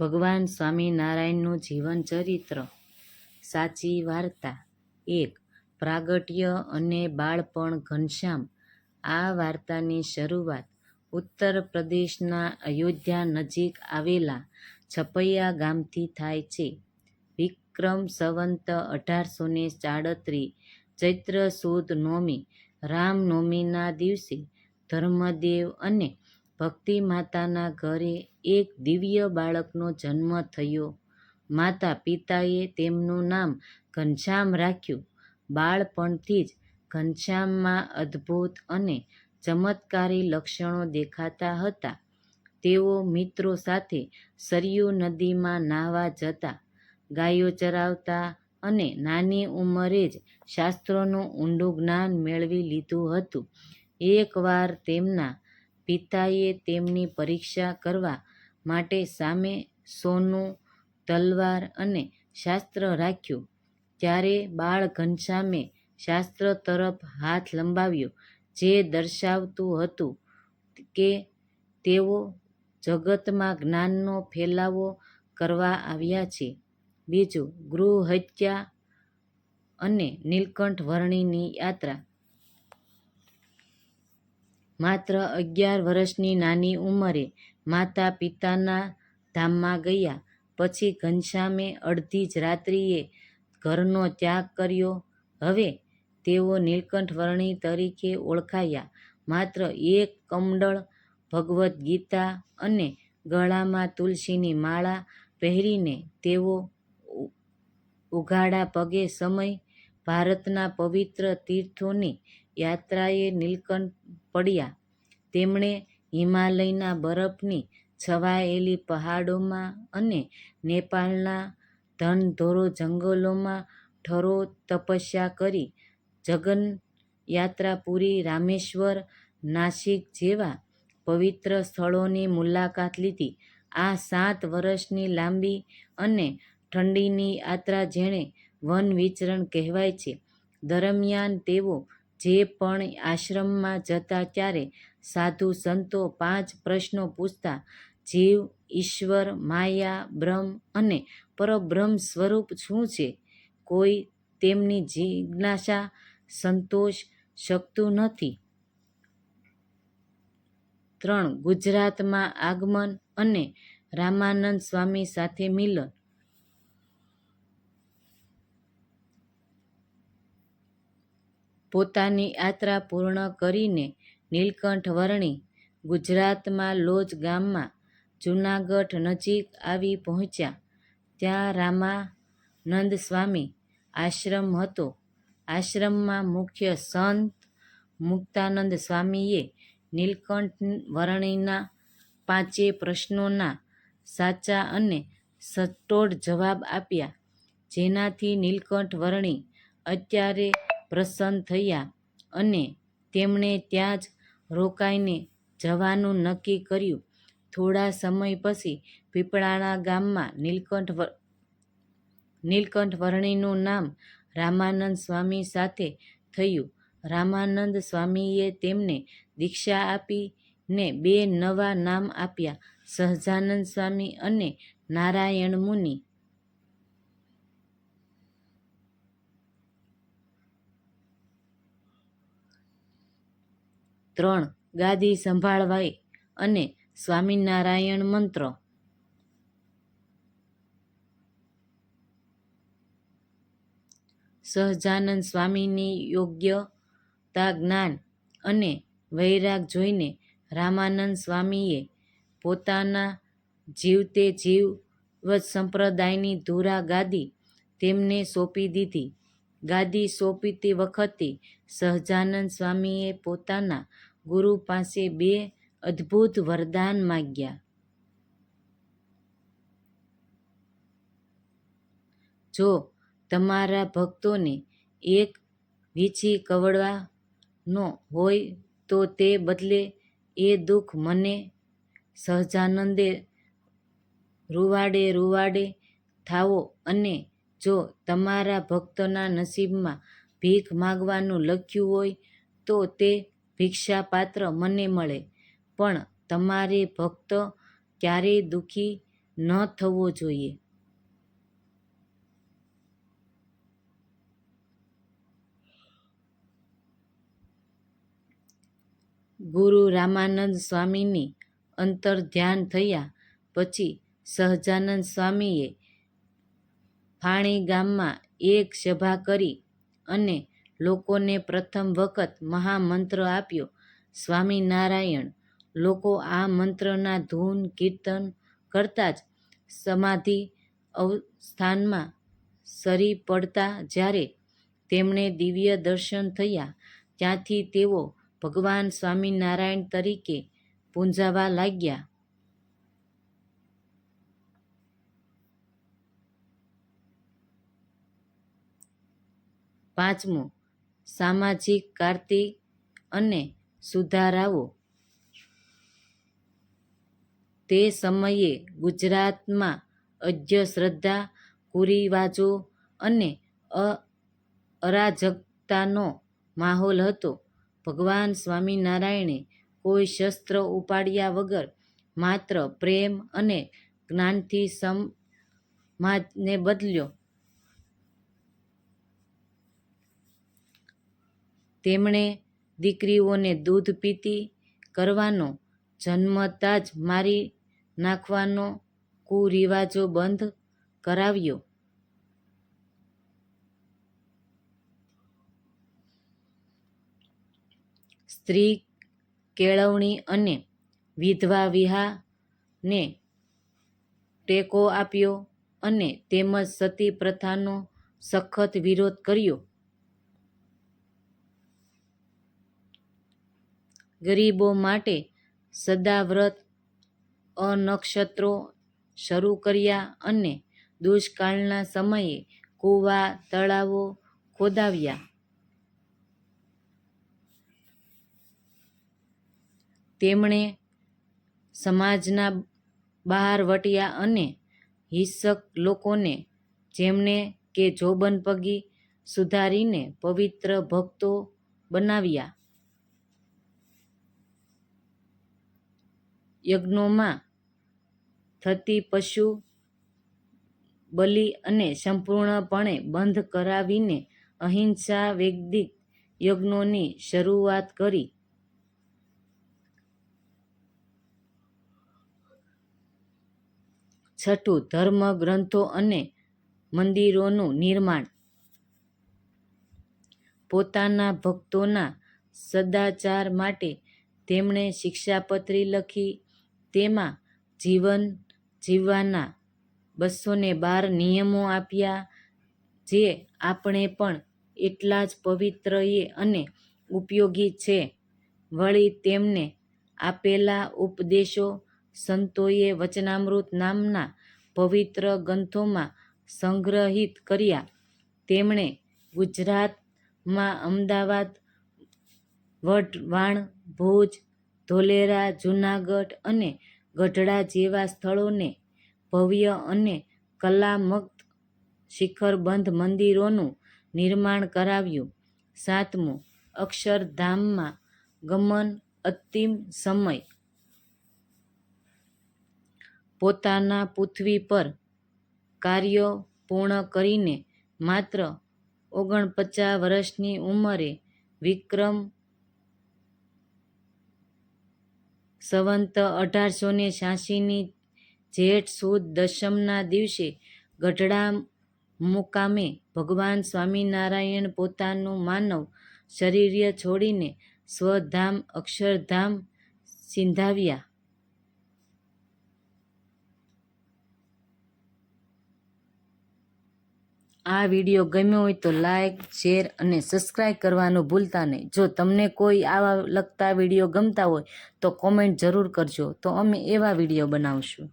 ભગવાન સ્વામિનારાયણનું જીવન ચરિત્ર. સાચી વાર્તા. 1. પ્રાગટ્ય અને બાળપણ ઘનશ્યામ. આ વાર્તાની શરૂઆત ઉત્તર પ્રદેશના અયોધ્યા નજીક આવેલા છપૈયા ગામથી થાય છે. વિક્રમ સંવત 1837 ચૈત્ર સુદ નોમી રામનવમીના દિવસે ધર્મદેવ અને ભક્તિમાતાના ઘરે એક દિવ્ય બાળકનો જન્મ થયો. માતા પિતાએ તેમનું નામ ઘનશ્યામ રાખ્યું. બાળપણથી જ ઘનશ્યામમાં અદ્ભુત અને ચમત્કારી લક્ષણો દેખાતા હતા. તેઓ મિત્રો સાથે સરયૂ નદીમાં નાહવા જતા, ગાયો ચરાવતા અને નાની ઉંમરે જ શાસ્ત્રોનું ઊંડું જ્ઞાન મેળવી લીધું હતું. એકવાર તેમના પિતાએ તેમની પરીક્ષા કરવા માટે સામે સોનું, તલવાર અને શાસ્ત્ર રાખ્યું. ત્યારે બાળ ઘનશ્યામે શાસ્ત્ર તરફ હાથ લંબાવ્યો, જે દર્શાવતું હતું કે તેઓ જગતમાં જ્ઞાનનો ફેલાવો કરવા આવ્યા છે. 2. ગૃહહત્યા અને નીલકંઠ વર્ણિની યાત્રા. માત્ર 11 વર્ષની નાની ઉંમરે માતા પિતાના ધામમાં ગયા પછી ઘનશ્યામે અડધી જ રાત્રિએ ઘરનો ત્યાગ કર્યો. હવે તેઓ નીલકંઠ વર્ણી તરીકે ઓળખાયા. માત્ર એક કમંડળ ભગવદ્ ગીતા અને ગળામાં તુલસીની માળા પહેરીને તેઓ ઉઘાડા પગે સમય ભારતના પવિત્ર તીર્થોની યાત્રાએ નીલકંઠ પડ્યા. તેમણે હિમાલયના બરફની છવાયેલી પહાડોમાં અને નેપાળના ઘનઘોર જંગલોમાં થરો તપસ્યા કરી. જગન યાત્રા પૂરી, રામેશ્વર, નાસિક જેવા પવિત્ર સ્થળોની મુલાકાત લીધી. આ 7 વર્ષની લાંબી અને ઠંડીની યાત્રા, જેને વન વિચરણ કહેવાય છે, દરમિયાન તેઓ જે પણ આશ્રમમાં જતા ત્યારે સાધુ સંતો 5 પ્રશ્નો પૂછતા: જીવ, ઈશ્વર, માયા, બ્રહ્મ અને પરબ્રહ્મ સ્વરૂપ શું છે? કોઈ તેમની જિજ્ઞાસા સંતોષ શકતું નથી. 3. ગુજરાતમાં આગમન અને રામાનંદ સ્વામી સાથે મિલન. પોતાની યાત્રા પૂર્ણ કરીને નીલકંઠ વર્ણી ગુજરાતમાં લોજ ગામમાં જૂનાગઢ નજીક આવી પહોંચ્યા. ત્યાં રામાનંદ સ્વામી આશ્રમ હતો. આશ્રમમાં મુખ્ય સંત મુક્તાનંદ સ્વામીએ નીલકંઠ વર્ણીના 5 પ્રશ્નોના સાચા અને સચોટ જવાબ આપ્યા, જેનાથી નીલકંઠ વર્ણી અત્યંત પ્રસન્ન થયા અને તેમણે ત્યાં જ રોકાઈને જવાનું નક્કી કર્યું. થોડા સમય પછી પીપળાણા ગામમાં નીલકંઠ વર્ણીનું નામ રામાનંદ સ્વામી સાથે થયું. રામાનંદ સ્વામીએ તેમને દીક્ષા આપીને 2 નવા નામ આપ્યા: સહજાનંદ સ્વામી અને નારાયણ મુનિ. 3. ગાદી સંભાળવી અને સ્વામિનારાયણ મંત્ર. સહજાનંદ સ્વામીની યોગ્યતા, જ્ઞાન અને વૈરાગ જોઈને રામાનંદ સ્વામીએ પોતાના જીવતે જીવત સંપ્રદાયની ધુરા ગાદી તેમને સોંપી દીધી. ગાદી સોંપતી વખતે સહજાનંદ સ્વામીએ પોતાના ગુરુ પાસે 2 અદ્ભુત વરદાન માંગ્યા. જો તમારા ભક્તોને એક વીંછી કવડવાનો હોય તો તે બદલે એ દુઃખ મને સહજાનંદે રૂવાડે થાઓ, અને જો તમારા ભક્તના નસીબમાં ભીખ માંગવાનું લખ્યું હોય તો તે ભિક્ષાપાત્ર મને મળે. પણ તમારે ભક્ત ક્યારેય દુઃખી ન થવો જોઈએ. ગુરુ રામાનંદ સ્વામીની અંતર ધ્યાન થયા પછી સહજાનંદ સ્વામીએ ફાણી ગામમાં એક સભા કરી અને લોકોને પ્રથમ વખત મહામંત્ર આપ્યો, સ્વામિનારાયણ. લોકો આ મંત્રના ધૂન કીર્તન કરતા જ સમાધિ અવસ્થામાં સરી પડતા. જ્યારે તેમને દિવ્ય દર્શન થયા ત્યાંથી તેઓ ભગવાન સ્વામિનારાયણ તરીકે પૂંજાવા લાગ્યા. પાંચમું, સામાજિક ક્રાંતિ અને સુધારાઓ. તે સમયે ગુજરાતમાં અંધશ્રદ્ધા, કુરિવાજો અને અરાજકતાનો માહોલ હતો. ભગવાન સ્વામિનારાયણે કોઈ શસ્ત્ર ઉપાડ્યા વગર માત્ર પ્રેમ અને જ્ઞાનથી સમાજને બદલ્યો. તેમણે દીકરીઓને દૂધ પીતી કરવાનો, જન્મતા જ મારી નાખવાનો કુરિવાજો બંધ કરાવ્યો. સ્ત્રી કેળવણી અને વિધવા વિવાહને ટેકો આપ્યો અને તેમજ સતી પ્રથાનો સખત વિરોધ કર્યો. ગરીબો માટે સદાવ્રત અન્નક્ષેત્રો શરૂ કર્યા અને દુષ્કાળના સમયે કૂવા, તળાવો ખોદાવ્યા. તેમણે સમાજના બહારવટિયા અને હિંસક લોકોને જેમણે કે જોબનપગી સુધારીને પવિત્ર ભક્તો બનાવ્યા. યજ્ઞોમાં થતી પશુ બલિ અને સંપૂર્ણપણે બંધ કરાવીને અહિંસા વૈદિક યજ્ઞોની શરૂઆત કરી. છઠ્ઠું, ધર્મગ્રંથો અને મંદિરોનું નિર્માણ. પોતાના ભક્તોના સદાચાર માટે તેમણે શિક્ષાપત્રી લખી. તેમાં જીવન જીવવાના 212 નિયમો આપ્યા, જે આપણે પણ એટલા જ પવિત્ર અને ઉપયોગી છે. વળી તેમને આપેલા ઉપદેશો સંતોએ વચનામૃત નામના પવિત્ર ગ્રંથોમાં સંગ્રહિત કર્યા. તેમણે ગુજરાતમાં અમદાવાદ, વઢવાણ, ભુજ, ધોલેરા, જૂનાગઢ અને ગઢડા જેવા સ્થળોને ભવ્ય અને કલાત્મક શિખરબદ્ધ મંદિરોનું નિર્માણ કરાવ્યું. સાતમું, અક્ષરધામમાં ગમન. અંતિમ સમય પોતાના પૃથ્વી પર કાર્યો પૂર્ણ કરીને માત્ર 49 વર્ષની ઉંમરે વિક્રમ સંવત 1886ની જેઠ સુદ દસમના દિવસે ગઢડા મુકામે ભગવાન સ્વામિનારાયણ પોતાનું માનવ શરીર છોડીને સ્વધામ અક્ષરધામ સિંધાવ્યા. આ વિડીયો ગમ્યો હોય તો લાઇક, શેર અને સબસ્ક્રાઈબ કરવાનું ભૂલતા નહીં. જો તમને કોઈ આવા લગતા વિડીયો ગમતા હોય તો કોમેન્ટ જરૂર કરજો, તો અમે એવા વિડીયો બનાવશું.